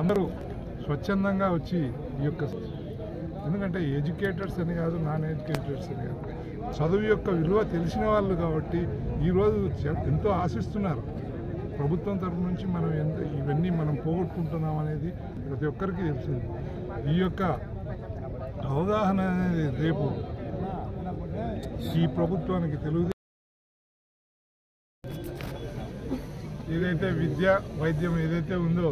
అందరూ స్వచ్ఛందంగా వచ్చి ఈ యొక్క ఎందుకంటే ఎడ్యుకేటర్స్ అని కాదు నాన్ ఎడ్యుకేటర్స్ అని కాదు చదువు యొక్క విలువ తెలిసిన వాళ్ళు కాబట్టి ఈరోజు ఎంతో ఆశిస్తున్నారు ప్రభుత్వం తరఫు నుంచి మనం ఇవన్నీ మనం పోగొట్టుకుంటున్నాం అనేది ప్రతి ఒక్కరికి తెలిసింది ఈ యొక్క అవగాహన అనేది రేపు ఈ ప్రభుత్వానికి తెలుగు ఏదైతే విద్య వైద్యం ఏదైతే ఉందో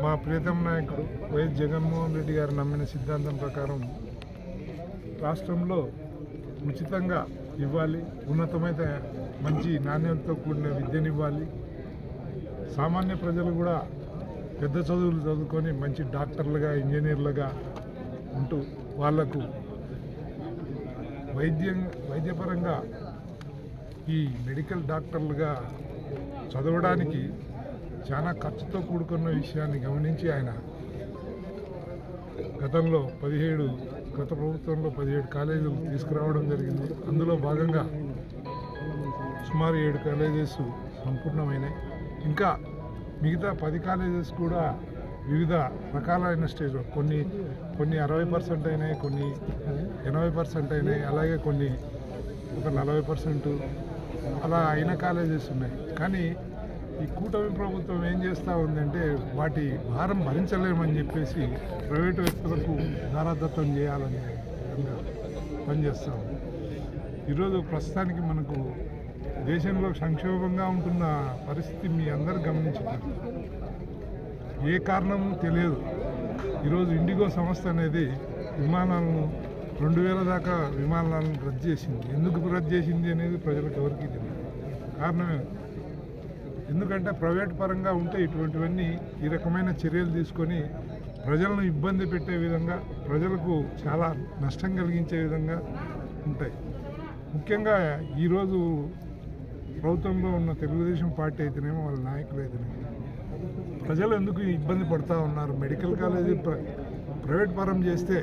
మా ప్రియతమ నాయకుడు వైఎస్ జగన్మోహన్ రెడ్డి గారు నమ్మిన సిద్ధాంతం ప్రకారం రాష్ట్రంలో ఉచితంగా ఇవ్వాలి ఉన్నతమైన మంచి నాణ్యతతో కూడిన విద్యనివ్వాలి సామాన్య ప్రజలు కూడా పెద్ద చదువులు చదువుకొని మంచి డాక్టర్లుగా ఇంజనీర్లుగా ఉంటూ వాళ్లకు వైద్యపరంగా ఈ మెడికల్ డాక్టర్లుగా చదవడానికి చాలా ఖర్చుతో కూడుకున్న విషయాన్ని గమనించి ఆయన గత ప్రభుత్వంలో 17 కాలేజీలు తీసుకురావడం జరిగింది అందులో భాగంగా సుమారు 7 కాలేజెస్ సంపూర్ణమైనాయి ఇంకా మిగతా 10 కాలేజెస్ కూడా వివిధ రకాలైన స్టేజ్లో కొన్ని 60% అయినాయి కొన్ని 80% అయినాయి అలాగే కొన్ని ఒక 40% అలా అయిన కాలేజెస్ ఉన్నాయి కానీ ఈ కూటమి ప్రభుత్వం ఏం చేస్తూ ఉందంటే వాటి భారం భరించలేమని చెప్పేసి ప్రైవేటు వ్యక్తులకు దారాదత్తం చేయాలని పనిచేస్తూ ఉంది ఈరోజు ప్రస్తుతానికి మనకు దేశంలో సంక్షోభంగా ఉంటున్న పరిస్థితి మీ అందరూ గమనించారు ఏ కారణము తెలియదు ఈరోజు ఇండిగో సంస్థ అనేది విమానాలను 2000 దాకా విమానాలను రద్దు చేసింది ఎందుకు రద్దు చేసింది అనేది ప్రజలకు ఎవరికీ తెలియదు కారణం ఎందుకంటే ప్రైవేట్ పరంగా ఉంటే ఇటువంటివన్నీ ఈ రకమైన చర్యలు తీసుకొని ప్రజలను ఇబ్బంది పెట్టే విధంగా ప్రజలకు చాలా నష్టం కలిగించే విధంగా ఉంటాయి ముఖ్యంగా ఈరోజు ప్రభుత్వంలో ఉన్న తెలుగుదేశం పార్టీ అయితేనేమో వాళ్ళ నాయకులు అయితేనేమో ప్రజలు ఎందుకు ఇబ్బంది పడుతూ ఉన్నారు మెడికల్ కాలేజీ ప్రైవేట్ పరం చేస్తే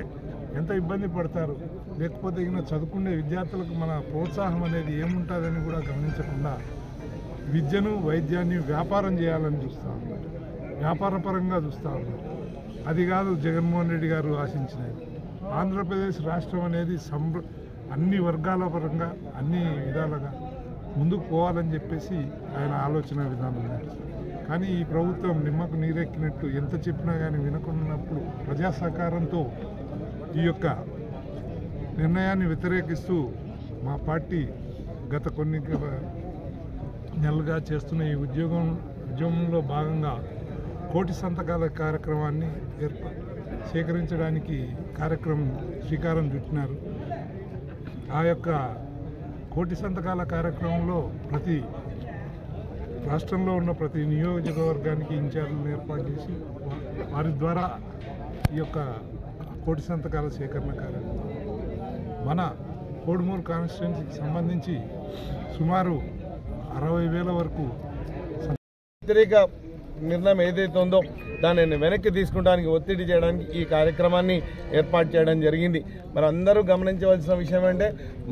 ఎంత ఇబ్బంది పడతారు లేకపోతే ఇక చదువుకునే విద్యార్థులకు మన ప్రోత్సాహం అనేది ఏముంటుందని కూడా గమనించకుండా విద్యను వైద్యాన్ని వ్యాపారం చేయాలని చూస్తూ ఉన్నారు వ్యాపారపరంగా చూస్తూ ఉన్నారు అది కాదు జగన్మోహన్ రెడ్డి గారు ఆశించినది ఆంధ్రప్రదేశ్ రాష్ట్రం అనేది అన్ని వర్గాల పరంగా అన్ని విధాలుగా ముందుకు పోవాలని చెప్పేసి ఆయన ఆలోచన విధానం కానీ ఈ ప్రభుత్వం నిమ్మకు నీరెక్కినట్టు ఎంత చెప్పినా కానీ వినకున్నప్పుడు ప్రజా సహకారంతో ఈ యొక్క నిర్ణయాన్ని వ్యతిరేకిస్తూ మా పార్టీ గత కొన్ని నెలలుగా చేస్తున్న ఈ ఉద్యమంలో భాగంగా 1,00,00,000 సంతకాల కార్యక్రమాన్ని సేకరించడానికి కార్యక్రమం శ్రీకారం చుట్టినారు ఆ యొక్క 1,00,00,000 సంతకాల కార్యక్రమంలో రాష్ట్రంలో ఉన్న ప్రతి నియోజకవర్గానికి ఇన్ఛార్జీలను ఏర్పాటు చేసి వారి ద్వారా ఈ యొక్క 1,00,00,000 సంతకాల సేకరణ కార్యక్రమం మన కోడుమూరు కాన్స్టిట్యున్సీకి సంబంధించి సుమారు 60,000 వరకు వ్యతిరేక నిర్ణయం ఏదైతే ఉందో దానిని వెనక్కి తీసుకోవడానికి ఒత్తిడి చేయడానికి ఈ కార్యక్రమాన్ని ఏర్పాటు చేయడం జరిగింది మరి అందరూ గమనించవలసిన విషయం అంటే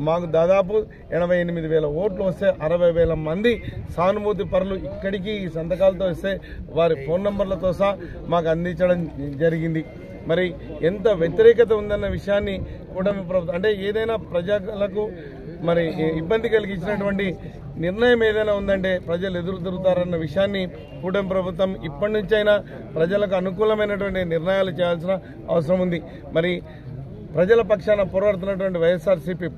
మాకు దాదాపు 88,000 ఓట్లు వస్తే 60,000 మంది సానుభూతి పరులు ఇక్కడికి ఈ సంతకాలతో వస్తే వారి ఫోన్ నంబర్లతో సహా మాకు అందించడం జరిగింది మరి ఎంత వ్యతిరేకత ఉందన్న విషయాన్ని కూటమి ప్రభుత్వం అంటే ఏదైనా ప్రజలకు మరి ఇబ్బంది కలిగించినటువంటి నిర్ణయం ఏదైనా ఉందంటే ప్రజలు ఎదురు తిరుగుతారన్న విషయాన్ని కూటమి ప్రభుత్వం ఇప్పటి నుంచైనా ప్రజలకు అనుకూలమైనటువంటి నిర్ణయాలు చేయాల్సిన అవసరం ఉంది మరి ప్రజల పక్షాన పోరాడుతున్నటువంటి వైఎస్ఆర్సీపీ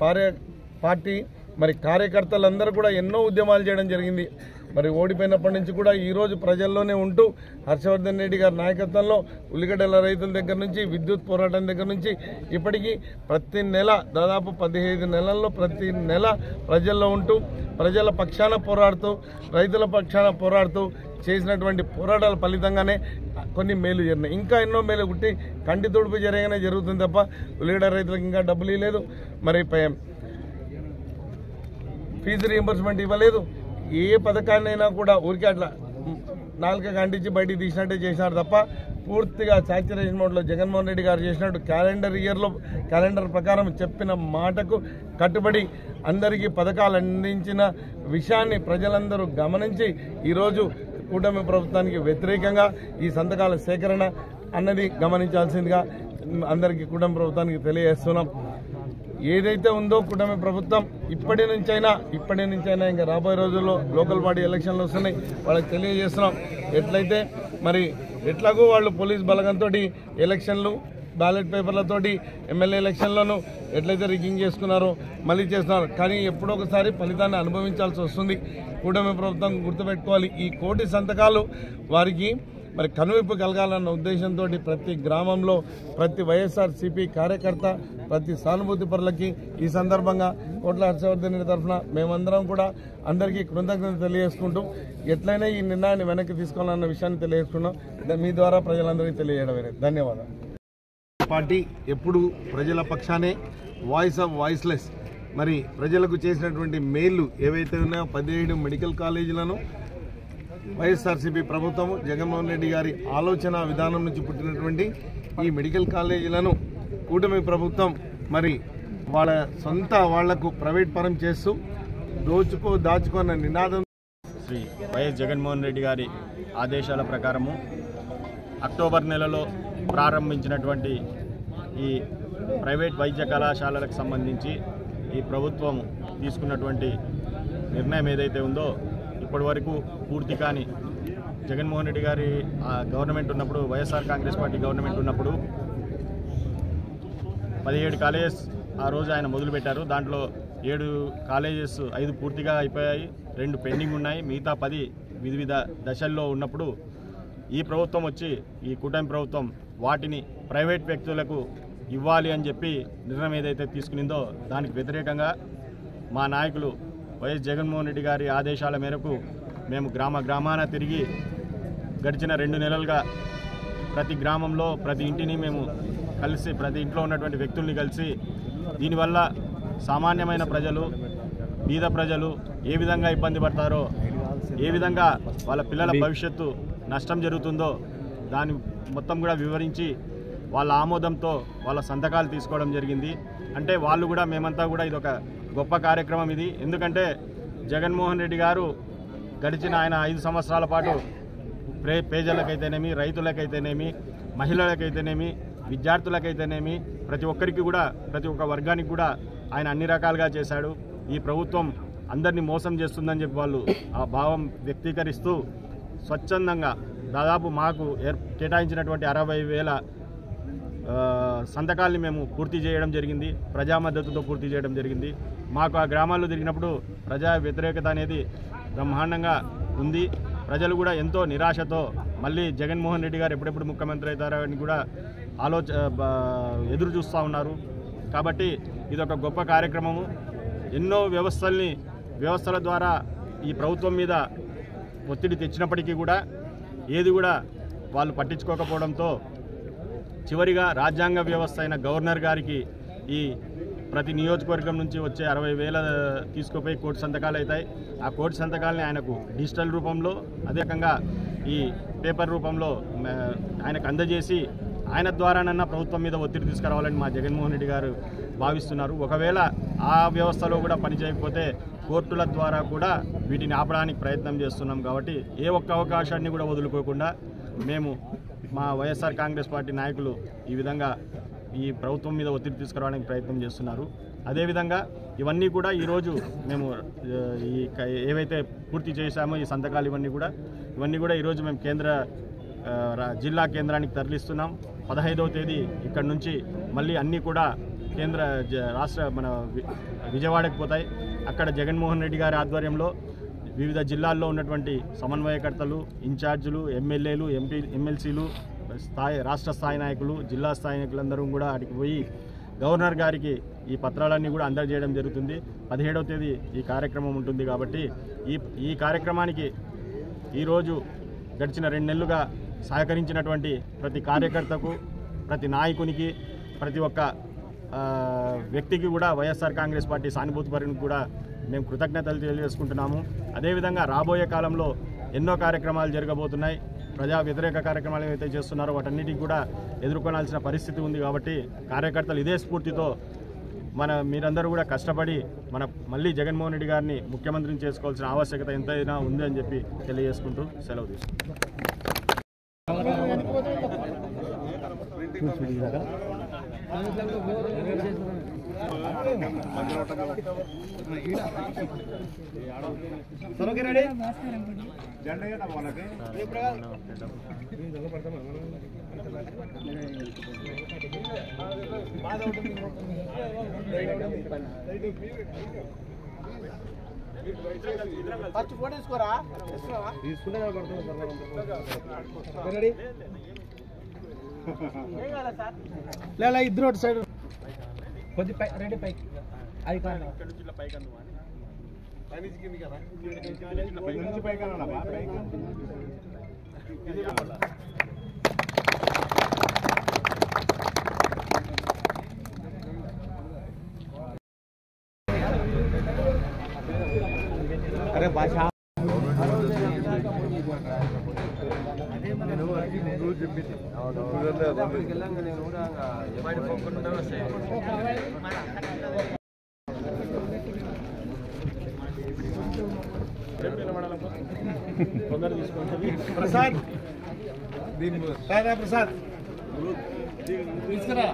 పార్టీ మరి కార్యకర్తలందరూ కూడా ఎన్నో ఉద్యమాలు చేయడం జరిగింది మరి ఓడిపోయినప్పటి నుంచి కూడా ఈరోజు ప్రజల్లోనే ఉంటూ హర్షవర్ధన్ రెడ్డి గారి నాయకత్వంలో ఉల్లిగడ్డల రైతుల దగ్గర నుంచి విద్యుత్ పోరాటం దగ్గర నుంచి ఇప్పటికీ ప్రతి నెల దాదాపు 15 నెలల్లో ప్రతి నెల ప్రజల్లో ఉంటూ ప్రజల పక్షాన పోరాడుతూ రైతుల పక్షాన పోరాడుతూ చేసినటువంటి పోరాటాల ఫలితంగానే కొన్ని మేలు జరిగినాయి ఇంకా ఎన్నో మేలు గుట్టి కంటి తొడుపు జరగానే జరుగుతుంది తప్ప ఉల్లిగడ్డ రైతులకు ఇంకా డబ్బులు ఇవ్వలేదు మరి ఫీజు రీయింబర్స్మెంట్ ఇవ్వలేదు ఏ పథకాన్నైనా కూడా ఊరికే అట్లా నాలుక కంటించి బయటికి తీసినట్టే చేసినారు తప్ప పూర్తిగా సాచురేషన్ మోడ్లో జగన్మోహన్ రెడ్డి గారు చేసినట్టు క్యాలెండర్ ప్రకారం చెప్పిన మాటకు కట్టుబడి అందరికీ పథకాలు అందించిన విషయాన్ని ప్రజలందరూ గమనించి ఈరోజు కూటమి ప్రభుత్వానికి వ్యతిరేకంగా ఈ సంతకాల సేకరణ అన్నది గమనించాల్సిందిగా అందరికీ కూటమి ప్రభుత్వానికి తెలియజేస్తున్నాం. ఏదైతే ఉందో కూటమి ప్రభుత్వం ఇప్పటి నుంచైనా ఇంకా రాబోయే రోజుల్లో లోకల్ బాడీ ఎలక్షన్లు వస్తున్నాయి, వాళ్ళకి తెలియజేస్తున్నాం. ఎట్లయితే మరి ఎట్లాగో వాళ్ళు పోలీస్ బలగంతో ఎలక్షన్లు బ్యాలెట్ పేపర్లతోటి ఎమ్మెల్యే ఎలక్షన్లను ఎట్లయితే రిగ్గింగ్ చేసుకున్నారో మళ్ళీ చేస్తున్నారు. కానీ ఎప్పుడో ఒకసారి ఫలితాన్ని అనుభవించాల్సి వస్తుంది. కూటమి ప్రభుత్వం గుర్తుపెట్టుకోవాలి, ఈ 1 కోటి సంతకాలు వారికి మరి కనువిప్పు కలగాలన్న ఉద్దేశంతో ప్రతి గ్రామంలో ప్రతి వైఎస్ఆర్సీపీ కార్యకర్త ప్రతి సానుభూతి పరులకి ఈ సందర్భంగా కోట్ల హర్షవర్ధన్ తరఫున మేమందరం కూడా అందరికీ కృతజ్ఞత తెలియజేసుకుంటూ ఎట్లయినా ఈ నిర్ణయాన్ని వెనక్కి తీసుకోవాలన్న విషయాన్ని తెలియజేసుకున్నాం. మీ ద్వారా ప్రజలందరికీ తెలియజేయడమే. ధన్యవాదాలు. పార్టీ ఎప్పుడు ప్రజల పక్షానే, వాయిస్ ఆఫ్ వాయిస్లెస్. మరి ప్రజలకు చేసినటువంటి మేళ్లు ఏవైతే ఉన్నాయో 17 మెడికల్ కాలేజీలను వైఎస్ఆర్సీపీ ప్రభుత్వం జగన్మోహన్ రెడ్డి గారి ఆలోచన విధానం నుంచి పుట్టినటువంటి ఈ మెడికల్ కాలేజీలను కూటమి ప్రభుత్వం మరి వాళ్ళ సొంత వాళ్లకు ప్రైవేట్ పరం చేస్తూ దాచుకున్న నినాదం శ్రీ వైఎస్ జగన్మోహన్ రెడ్డి గారి ఆదేశాల ప్రకారము అక్టోబర్ నెలలో ప్రారంభించినటువంటి ఈ ప్రైవేట్ వైద్య కళాశాలలకు సంబంధించి ఈ ప్రభుత్వం తీసుకున్నటువంటి నిర్ణయం ఏదైతే ఉందో ఇప్పటి వరకు పూర్తి కాని జగన్మోహన్ రెడ్డి గారి గవర్నమెంట్ ఉన్నప్పుడు, వైఎస్ఆర్ కాంగ్రెస్ పార్టీ గవర్నమెంట్ ఉన్నప్పుడు 17 కాలేజెస్ ఆ రోజు ఆయన మొదలుపెట్టారు. దాంట్లో 7 కాలేజెస్ 5 పూర్తిగా అయిపోయాయి, 2 పెండింగ్ ఉన్నాయి, మిగతా 10 వివిధ దశల్లో ఉన్నప్పుడు ఈ ప్రభుత్వం వచ్చి ఈ కూటమి ప్రభుత్వం వాటిని ప్రైవేట్ వ్యక్తులకు ఇవ్వాలి అని చెప్పి నిర్ణయం ఏదైతే తీసుకునిందో దానికి వ్యతిరేకంగా మా నాయకులు వైఎస్ జగన్మోహన్ రెడ్డి గారి ఆదేశాల మేరకు మేము గ్రామాన తిరిగి గడిచిన 2 నెలలుగా ప్రతి గ్రామంలో ప్రతి ఇంటిని మేము కలిసి ప్రతి ఇంట్లో ఉన్నటువంటి వ్యక్తుల్ని కలిసి దీనివల్ల సామాన్యమైన ప్రజలు, బీద ప్రజలు ఏ విధంగా ఇబ్బంది పడతారో, ఏ విధంగా వాళ్ళ పిల్లల భవిష్యత్తు నష్టం జరుగుతుందో దాని మొత్తం కూడా వివరించి వాళ్ళ ఆమోదంతో వాళ్ళ సంతకాలు తీసుకోవడం జరిగింది. అంటే వాళ్ళు కూడా మేమంతా కూడా ఇదొక గొప్ప కార్యక్రమం ఇది. ఎందుకంటే జగన్మోహన్ రెడ్డి గారు గడిచిన ఆయన 5 సంవత్సరాల పాటు పేదలకైతేనేమి, రైతులకైతేనేమి, మహిళలకైతేనేమి, విద్యార్థులకైతేనేమి ప్రతి ఒక్కరికి కూడా ప్రతి ఒక్క వర్గానికి కూడా ఆయన అన్ని రకాలుగా చేశాడు. ఈ ప్రభుత్వం అందరినీ మోసం చేస్తుందని చెప్పి వాళ్ళు ఆ భావం వ్యక్తీకరిస్తూ స్వచ్ఛందంగా దాదాపు మాకు కేటాయించినటువంటి 60,000 సంతకాల్ని మేము పూర్తి చేయడం జరిగింది. ప్రజా మద్దతుతో పూర్తి చేయడం జరిగింది. మాకు ఆ గ్రామాల్లో తిరిగినప్పుడు ప్రజా వ్యతిరేకత అనేది బ్రహ్మాండంగా ఉంది. ప్రజలు కూడా ఎంతో నిరాశతో మళ్ళీ జగన్మోహన్ రెడ్డి గారు ఎప్పుడెప్పుడు ముఖ్యమంత్రి అవుతారో అని కూడా ఎదురు చూస్తూ ఉన్నారు. కాబట్టి ఇదొక గొప్ప కార్యక్రమము. ఎన్నో వ్యవస్థల ద్వారా ఈ ప్రభుత్వం మీద ఒత్తిడి తెచ్చినప్పటికీ కూడా ఏది కూడా వాళ్ళు పట్టించుకోకపోవడంతో చివరిగా రాజ్యాంగ వ్యవస్థ అయిన గవర్నర్ గారికి ఈ ప్రతి నియోజకవర్గం నుంచి వచ్చే 60,000 తీసుకుపోయి 1 కోటి సంతకాలు అవుతాయి. ఆ 1 కోటి సంతకాలని ఆయనకు డిజిటల్ రూపంలో అదే రకంగా ఈ పేపర్ రూపంలో ఆయనకు అందజేసి ఆయన ద్వారానన్నా ప్రభుత్వం మీద ఒత్తిడి తీసుకురావాలని మా జగన్మోహన్ రెడ్డి గారు భావిస్తున్నారు. ఒకవేళ ఆ వ్యవస్థలో కూడా పనిచేయకపోతే కోర్టుల ద్వారా కూడా వీటిని ఆపడానికి ప్రయత్నం చేస్తున్నాం. కాబట్టి ఏ ఒక్క అవకాశాన్ని కూడా వదులుకోకుండా మేము మా వైఎస్ఆర్ కాంగ్రెస్ పార్టీ నాయకులు ఈ విధంగా ఈ ప్రభుత్వం మీద ఒత్తిడి తీసుకురావడానికి ప్రయత్నం చేస్తున్నారు. అదేవిధంగా ఇవన్నీ కూడా ఈరోజు మేము ఏవైతే పూర్తి చేశామో ఈ సంతకాలు ఇవన్నీ కూడా ఈరోజు మేము జిల్లా కేంద్రానికి తరలిస్తున్నాం. 15వ తేదీ ఇక్కడ నుంచి మళ్ళీ అన్నీ కూడా రాష్ట్ర విజయవాడకు పోతాయి. అక్కడ జగన్మోహన్ రెడ్డి గారి ఆధ్వర్యంలో వివిధ జిల్లాల్లో ఉన్నటువంటి సమన్వయకర్తలు, ఇన్ఛార్జీలు, ఎమ్మెల్యేలు, ఎమ్మెల్సీలు, రాష్ట్ర స్థాయి నాయకులు, జిల్లా స్థాయి నాయకులందరూ కూడా అక్కడికి పోయి గవర్నర్ గారికి ఈ పత్రాలన్నీ కూడా అందజేయడం జరుగుతుంది. 17వ తేదీ ఈ కార్యక్రమం ఉంటుంది. కాబట్టి ఈ కార్యక్రమానికి ఈరోజు గడిచిన 2 నెలలుగా సహకరించినటువంటి ప్రతి కార్యకర్తకు, ప్రతి నాయకునికి, ప్రతి ఒక్క వ్యక్తికి కూడా వైఎస్ఆర్ కాంగ్రెస్ పార్టీ సానుభూతి పరునికి కూడా మేము కృతజ్ఞతలు తెలియజేసుకుంటున్నాము. అదేవిధంగా రాబోయే కాలంలో ఎన్నో కార్యక్రమాలు జరగబోతున్నాయి. ప్రజా వ్యతిరేక కార్యక్రమాలు ఏవైతే చేస్తున్నారో వాటన్నిటికి కూడా ఎదుర్కొనాల్సిన పరిస్థితి ఉంది. కాబట్టి కార్యకర్తలు ఇదే స్ఫూర్తితో మీరందరూ కూడా కష్టపడి మళ్ళీ జగన్మోహన్ రెడ్డి గారిని ముఖ్యమంత్రిని చేసుకోవాల్సిన ఆవశ్యకత ఎంతైనా ఉంది అని చెప్పి తెలియజేసుకుంటూ సెలవు ఇద్దరు అటు సైడ్ కొద్ది రెడీ పైకి అది కాదు అరే భాష ప్రసాద్ ప్రసాద్ తీసుకురా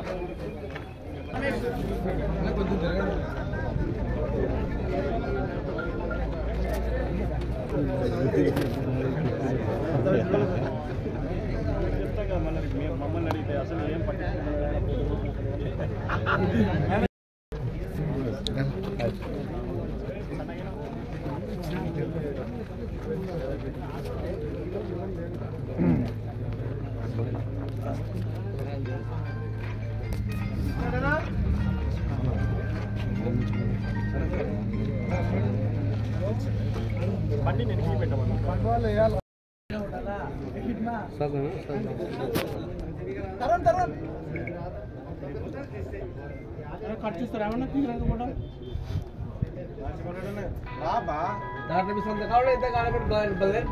చెప్తాగా మమ్మల్ని అడిగితే అసలు ఏం బండి నేను పెట్టమన్నా కట్ చూస్తారు ఏమన్నా కూడా దాంట్లో మీ సొంత కావాలి ఎంత కావాలి